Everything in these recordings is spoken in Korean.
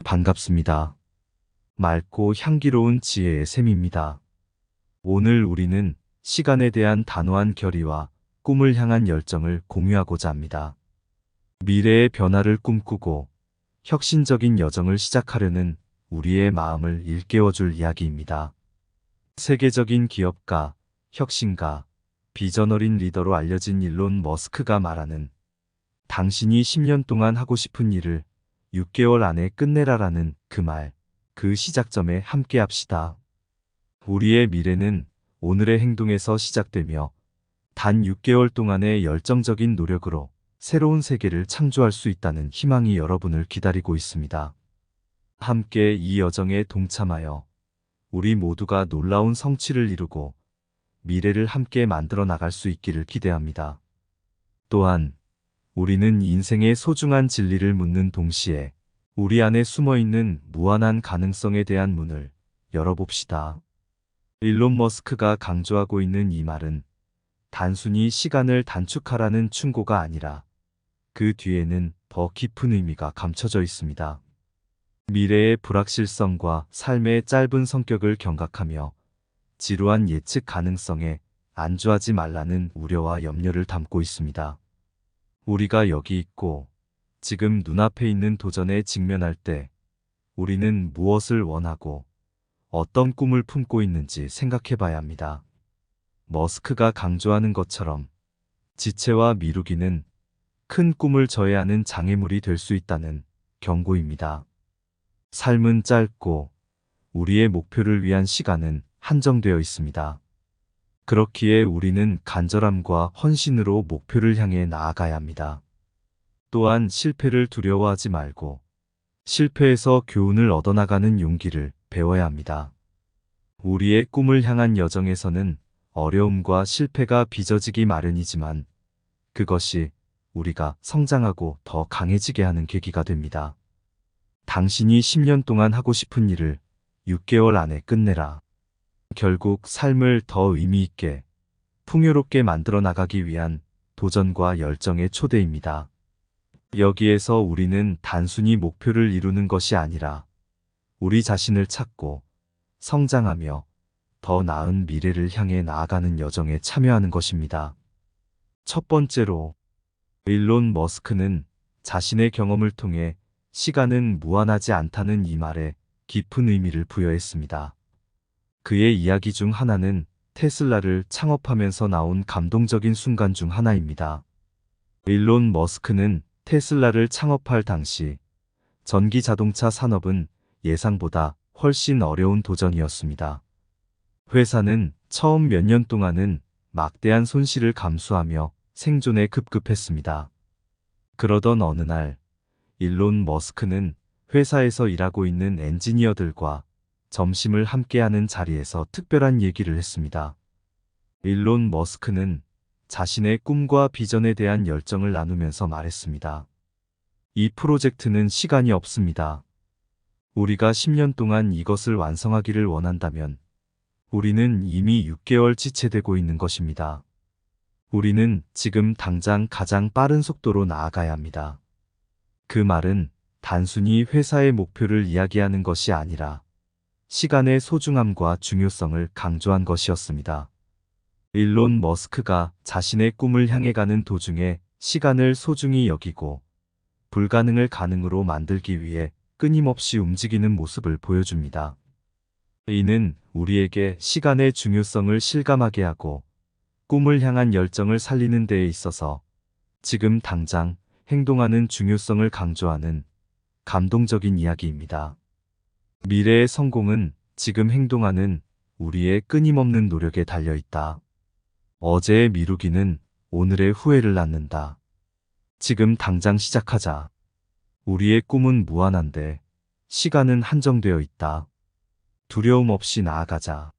반갑습니다. 맑고 향기로운 지혜의 샘입니다. 오늘 우리는 시간에 대한 단호한 결의와 꿈을 향한 열정을 공유하고자 합니다. 미래의 변화를 꿈꾸고 혁신적인 여정을 시작하려는 우리의 마음을 일깨워줄 이야기입니다. 세계적인 기업가, 혁신가, 비전어린 리더로 알려진 일론 머스크가 말하는 당신이 10년 동안 하고 싶은 일을 6개월 안에 끝내라라는 그 말, 그 시작점에 함께 합시다. 우리의 미래는 오늘의 행동에서 시작되며 단 6개월 동안의 열정적인 노력으로 새로운 세계를 창조할 수 있다는 희망이 여러분을 기다리고 있습니다. 함께 이 여정에 동참하여 우리 모두가 놀라운 성취를 이루고 미래를 함께 만들어 나갈 수 있기를 기대합니다. 또한 우리는 인생의 소중한 진리를 묻는 동시에 우리 안에 숨어있는 무한한 가능성에 대한 문을 열어봅시다. 일론 머스크가 강조하고 있는 이 말은 단순히 시간을 단축하라는 충고가 아니라 그 뒤에는 더 깊은 의미가 감춰져 있습니다. 미래의 불확실성과 삶의 짧은 성격을 경각하며 지루한 예측 가능성에 안주하지 말라는 우려와 염려를 담고 있습니다. 우리가 여기 있고 지금 눈앞에 있는 도전에 직면할 때 우리는 무엇을 원하고 어떤 꿈을 품고 있는지 생각해 봐야 합니다. 머스크가 강조하는 것처럼 지체와 미루기는 큰 꿈을 저해하는 장애물이 될 수 있다는 경고입니다. 삶은 짧고 우리의 목표를 위한 시간은 한정되어 있습니다. 그렇기에 우리는 간절함과 헌신으로 목표를 향해 나아가야 합니다. 또한 실패를 두려워하지 말고 실패에서 교훈을 얻어나가는 용기를 배워야 합니다. 우리의 꿈을 향한 여정에서는 어려움과 실패가 빚어지기 마련이지만 그것이 우리가 성장하고 더 강해지게 하는 계기가 됩니다. 당신이 10년 동안 하고 싶은 일을 6개월 안에 끝내라. 결국 삶을 더 의미 있게, 풍요롭게 만들어 나가기 위한 도전과 열정의 초대입니다. 여기에서 우리는 단순히 목표를 이루는 것이 아니라 우리 자신을 찾고 성장하며 더 나은 미래를 향해 나아가는 여정에 참여하는 것입니다. 첫 번째로, 일론 머스크는 자신의 경험을 통해 시간은 무한하지 않다는 이 말에 깊은 의미를 부여했습니다. 그의 이야기 중 하나는 테슬라를 창업하면서 나온 감동적인 순간 중 하나입니다. 일론 머스크는 테슬라를 창업할 당시 전기 자동차 산업은 예상보다 훨씬 어려운 도전이었습니다. 회사는 처음 몇 년 동안은 막대한 손실을 감수하며 생존에 급급했습니다. 그러던 어느 날, 일론 머스크는 회사에서 일하고 있는 엔지니어들과 점심을 함께하는 자리에서 특별한 얘기를 했습니다. 일론 머스크는 자신의 꿈과 비전에 대한 열정을 나누면서 말했습니다. 이 프로젝트는 시간이 없습니다. 우리가 10년 동안 이것을 완성하기를 원한다면 우리는 이미 6개월 지체되고 있는 것입니다. 우리는 지금 당장 가장 빠른 속도로 나아가야 합니다. 그 말은 단순히 회사의 목표를 이야기하는 것이 아니라 시간의 소중함과 중요성을 강조한 것이었습니다. 일론 머스크가 자신의 꿈을 향해 가는 도중에 시간을 소중히 여기고 불가능을 가능으로 만들기 위해 끊임없이 움직이는 모습을 보여줍니다. 이는 우리에게 시간의 중요성을 실감하게 하고 꿈을 향한 열정을 살리는 데에 있어서 지금 당장 행동하는 중요성을 강조하는 감동적인 이야기입니다. 미래의 성공은 지금 행동하는 우리의 끊임없는 노력에 달려 있다. 어제의 미루기는 오늘의 후회를 낳는다. 지금 당장 시작하자. 우리의 꿈은 무한한데 시간은 한정되어 있다. 두려움 없이 나아가자.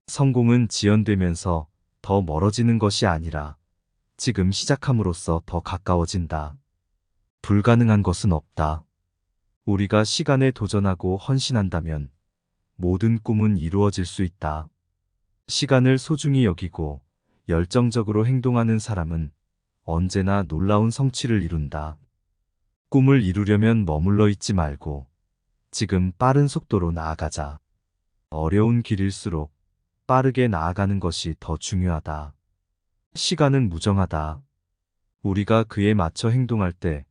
성공은 지연되면서 더 멀어지는 것이 아니라 지금 시작함으로써 더 가까워진다. 불가능한 것은 없다. 우리가 시간에 도전하고 헌신한다면 모든 꿈은 이루어질 수 있다. 시간을 소중히 여기고 열정적으로 행동하는 사람은 언제나 놀라운 성취를 이룬다. 꿈을 이루려면 머물러 있지 말고 지금 빠른 속도로 나아가자. 어려운 길일수록 빠르게 나아가는 것이 더 중요하다. 시간은 무정하다. 우리가 그에 맞춰 행동할 때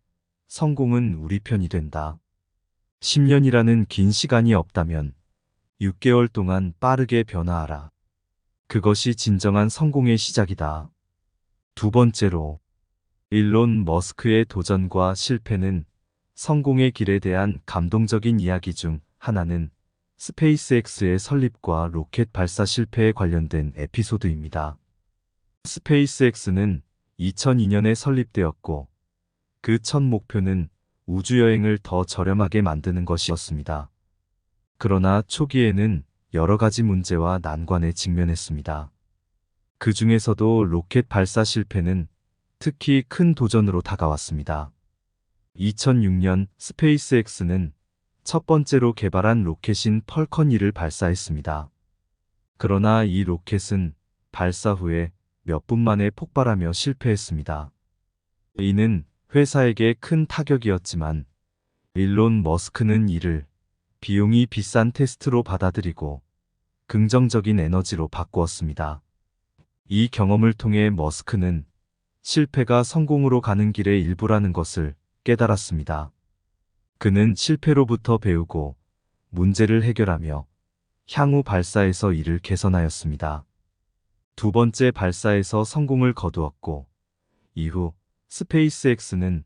성공은 우리 편이 된다. 10년이라는 긴 시간이 없다면 6개월 동안 빠르게 변화하라. 그것이 진정한 성공의 시작이다. 두 번째로, 일론 머스크의 도전과 실패는 성공의 길에 대한 감동적인 이야기 중 하나는 스페이스X의 설립과 로켓 발사 실패에 관련된 에피소드입니다. 스페이스X는 2002년에 설립되었고, 그 첫 목표는 우주여행을 더 저렴하게 만드는 것이었습니다. 그러나 초기에는 여러 가지 문제와 난관에 직면했습니다. 그 중에서도 로켓 발사 실패는 특히 큰 도전으로 다가왔습니다. 2006년 스페이스X는 첫 번째로 개발한 로켓인 펄컨 1을 발사했습니다. 그러나 이 로켓은 발사 후에 몇 분 만에 폭발하며 실패했습니다. 이는 회사에게 큰 타격이었지만 일론 머스크는 이를 비용이 비싼 테스트로 받아들이고 긍정적인 에너지로 바꾸었습니다. 이 경험을 통해 머스크는 실패가 성공으로 가는 길의 일부라는 것을 깨달았습니다. 그는 실패로부터 배우고 문제를 해결하며 향후 발사에서 이를 개선하였습니다. 두 번째 발사에서 성공을 거두었고, 이후 스페이스X는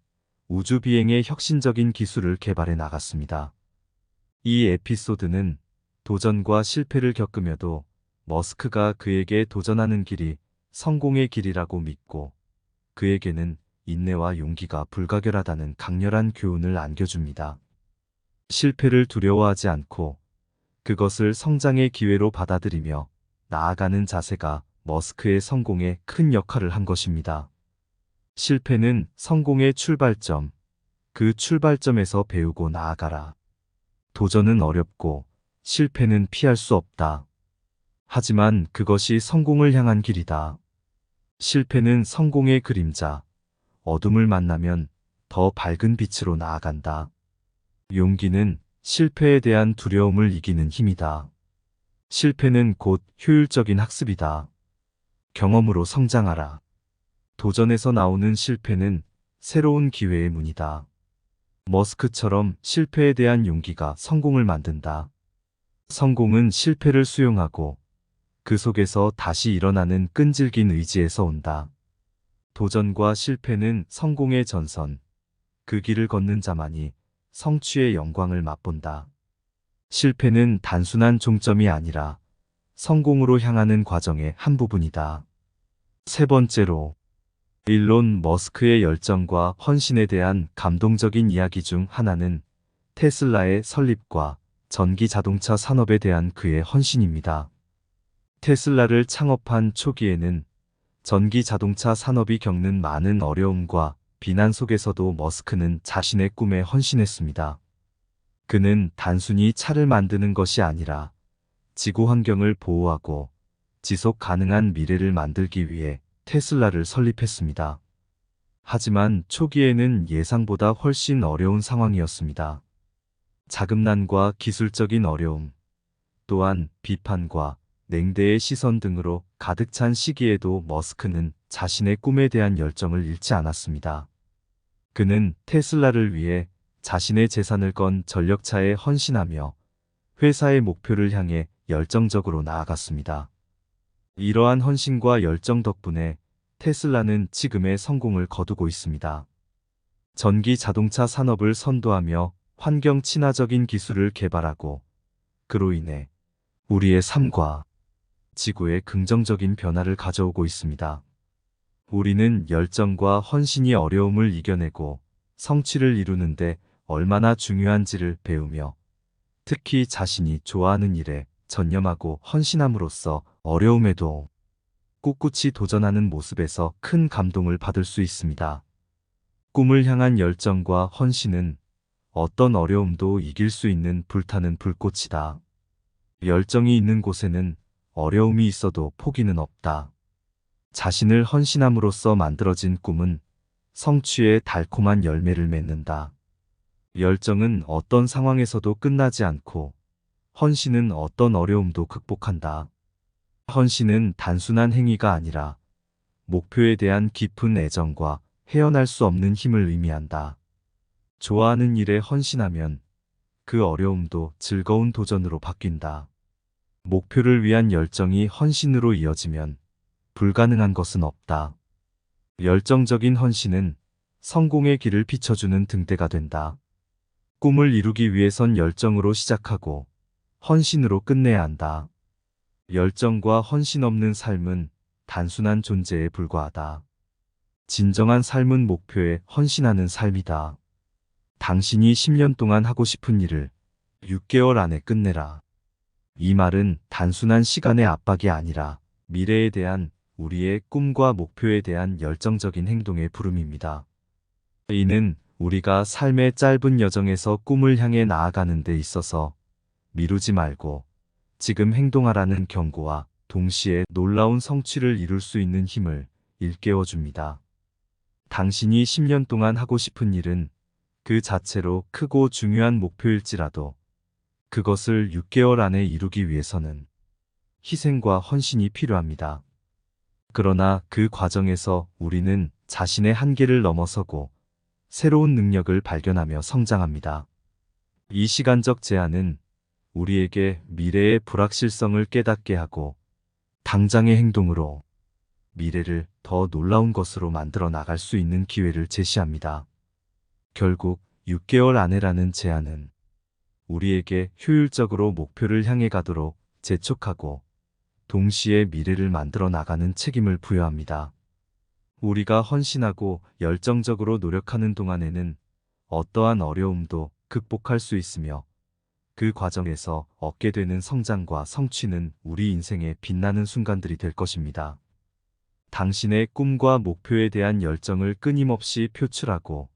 우주 비행의 혁신적인 기술을 개발해 나갔습니다. 이 에피소드는 도전과 실패를 겪으며도 머스크가 그에게 도전하는 길이 성공의 길이라고 믿고 그에게는 인내와 용기가 불가결하다는 강렬한 교훈을 안겨줍니다. 실패를 두려워하지 않고 그것을 성장의 기회로 받아들이며 나아가는 자세가 머스크의 성공에 큰 역할을 한 것입니다. 실패는 성공의 출발점, 그 출발점에서 배우고 나아가라. 도전은 어렵고 실패는 피할 수 없다. 하지만 그것이 성공을 향한 길이다. 실패는 성공의 그림자, 어둠을 만나면 더 밝은 빛으로 나아간다. 용기는 실패에 대한 두려움을 이기는 힘이다. 실패는 곧 효율적인 학습이다. 경험으로 성장하라. 도전에서 나오는 실패는 새로운 기회의 문이다. 머스크처럼 실패에 대한 용기가 성공을 만든다. 성공은 실패를 수용하고 그 속에서 다시 일어나는 끈질긴 의지에서 온다. 도전과 실패는 성공의 전선, 그 길을 걷는 자만이 성취의 영광을 맛본다. 실패는 단순한 종점이 아니라 성공으로 향하는 과정의 한 부분이다. 세 번째로, 일론 머스크의 열정과 헌신에 대한 감동적인 이야기 중 하나는 테슬라의 설립과 전기 자동차 산업에 대한 그의 헌신입니다. 테슬라를 창업한 초기에는 전기 자동차 산업이 겪는 많은 어려움과 비난 속에서도 머스크는 자신의 꿈에 헌신했습니다. 그는 단순히 차를 만드는 것이 아니라 지구 환경을 보호하고 지속 가능한 미래를 만들기 위해 테슬라를 설립했습니다. 하지만 초기에는 예상보다 훨씬 어려운 상황이었습니다. 자금난과 기술적인 어려움, 또한 비판과 냉대의 시선 등으로 가득 찬 시기에도 머스크는 자신의 꿈에 대한 열정을 잃지 않았습니다. 그는 테슬라를 위해 자신의 재산을 건 전력차에 헌신하며 회사의 목표를 향해 열정적으로 나아갔습니다. 이러한 헌신과 열정 덕분에 테슬라는 지금의 성공을 거두고 있습니다. 전기 자동차 산업을 선도하며 환경 친화적인 기술을 개발하고 그로 인해 우리의 삶과 지구에 긍정적인 변화를 가져오고 있습니다. 우리는 열정과 헌신이 어려움을 이겨내고 성취를 이루는데 얼마나 중요한지를 배우며 특히 자신이 좋아하는 일에 전념하고 헌신함으로써 어려움에도 꿋꿋이 도전하는 모습에서 큰 감동을 받을 수 있습니다. 꿈을 향한 열정과 헌신은 어떤 어려움도 이길 수 있는 불타는 불꽃이다. 열정이 있는 곳에는 어려움이 있어도 포기는 없다. 자신을 헌신함으로써 만들어진 꿈은 성취의 달콤한 열매를 맺는다. 열정은 어떤 상황에서도 끝나지 않고 헌신은 어떤 어려움도 극복한다. 헌신은 단순한 행위가 아니라 목표에 대한 깊은 애정과 헤어날 수 없는 힘을 의미한다. 좋아하는 일에 헌신하면 그 어려움도 즐거운 도전으로 바뀐다. 목표를 위한 열정이 헌신으로 이어지면 불가능한 것은 없다. 열정적인 헌신은 성공의 길을 비춰주는 등대가 된다. 꿈을 이루기 위해선 열정으로 시작하고 헌신으로 끝내야 한다. 열정과 헌신 없는 삶은 단순한 존재에 불과하다. 진정한 삶은 목표에 헌신하는 삶이다. 당신이 10년 동안 하고 싶은 일을 6개월 안에 끝내라. 이 말은 단순한 시간의 압박이 아니라 미래에 대한 우리의 꿈과 목표에 대한 열정적인 행동의 부름입니다. 이는 우리가 삶의 짧은 여정에서 꿈을 향해 나아가는 데 있어서 미루지 말고 지금 행동하라는 경고와 동시에 놀라운 성취를 이룰 수 있는 힘을 일깨워 줍니다. 당신이 10년 동안 하고 싶은 일은 그 자체로 크고 중요한 목표일지라도 그것을 6개월 안에 이루기 위해서는 희생과 헌신이 필요합니다. 그러나 그 과정에서 우리는 자신의 한계를 넘어서고 새로운 능력을 발견하며 성장합니다. 이 시간적 제한은 우리에게 미래의 불확실성을 깨닫게 하고 당장의 행동으로 미래를 더 놀라운 것으로 만들어 나갈 수 있는 기회를 제시합니다. 결국 6개월 안에라는 제한은 우리에게 효율적으로 목표를 향해 가도록 재촉하고 동시에 미래를 만들어 나가는 책임을 부여합니다. 우리가 헌신하고 열정적으로 노력하는 동안에는 어떠한 어려움도 극복할 수 있으며 그 과정에서 얻게 되는 성장과 성취는 우리 인생의 빛나는 순간들이 될 것입니다. 당신의 꿈과 목표에 대한 열정을 끊임없이 표출하고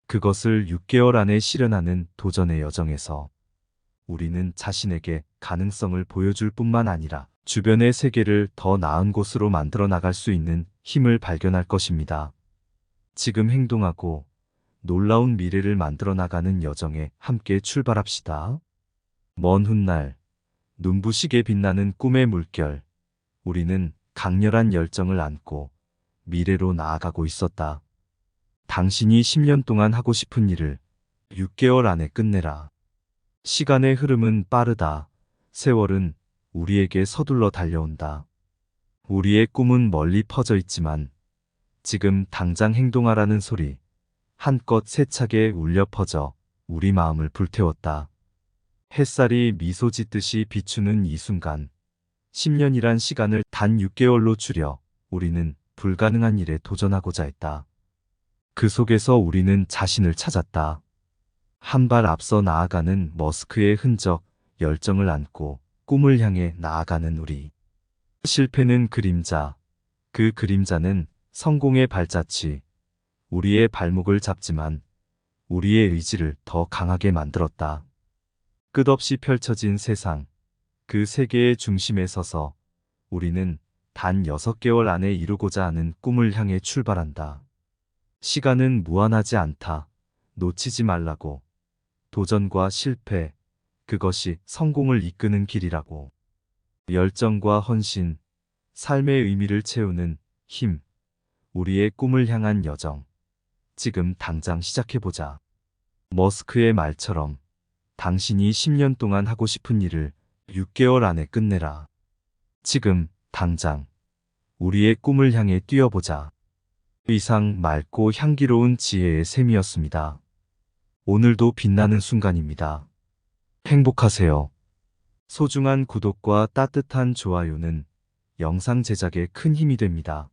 그것을 6개월 안에 실현하는 도전의 여정에서 우리는 자신에게 가능성을 보여줄 뿐만 아니라 주변의 세계를 더 나은 곳으로 만들어 나갈 수 있는 힘을 발견할 것입니다. 지금 행동하고 놀라운 미래를 만들어 나가는 여정에 함께 출발합시다. 먼 훗날 눈부시게 빛나는 꿈의 물결, 우리는 강렬한 열정을 안고 미래로 나아가고 있었다. 당신이 10년 동안 하고 싶은 일을 6개월 안에 끝내라. 시간의 흐름은 빠르다. 세월은 우리에게 서둘러 달려온다. 우리의 꿈은 멀리 퍼져 있지만 지금 당장 행동하라는 소리 한껏 세차게 울려 퍼져 우리 마음을 불태웠다. 햇살이 미소 짓듯이 비추는 이 순간 10년이란 시간을 단 6개월로 줄여 우리는 불가능한 일에 도전하고자 했다. 그 속에서 우리는 자신을 찾았다. 한 발 앞서 나아가는 머스크의 흔적, 열정을 안고 꿈을 향해 나아가는 우리. 실패는 그림자, 그 그림자는 성공의 발자취, 우리의 발목을 잡지만 우리의 의지를 더 강하게 만들었다. 끝없이 펼쳐진 세상, 그 세계의 중심에 서서 우리는 단 6개월 안에 이루고자 하는 꿈을 향해 출발한다. 시간은 무한하지 않다. 놓치지 말라고. 도전과 실패, 그것이 성공을 이끄는 길이라고. 열정과 헌신, 삶의 의미를 채우는 힘, 우리의 꿈을 향한 여정. 지금 당장 시작해보자. 머스크의 말처럼 당신이 10년 동안 하고 싶은 일을 6개월 안에 끝내라. 지금 당장 우리의 꿈을 향해 뛰어보자. 이상 맑고 향기로운 지혜의 샘이었습니다. 오늘도 빛나는 순간입니다. 행복하세요. 소중한 구독과 따뜻한 좋아요는 영상 제작에 큰 힘이 됩니다.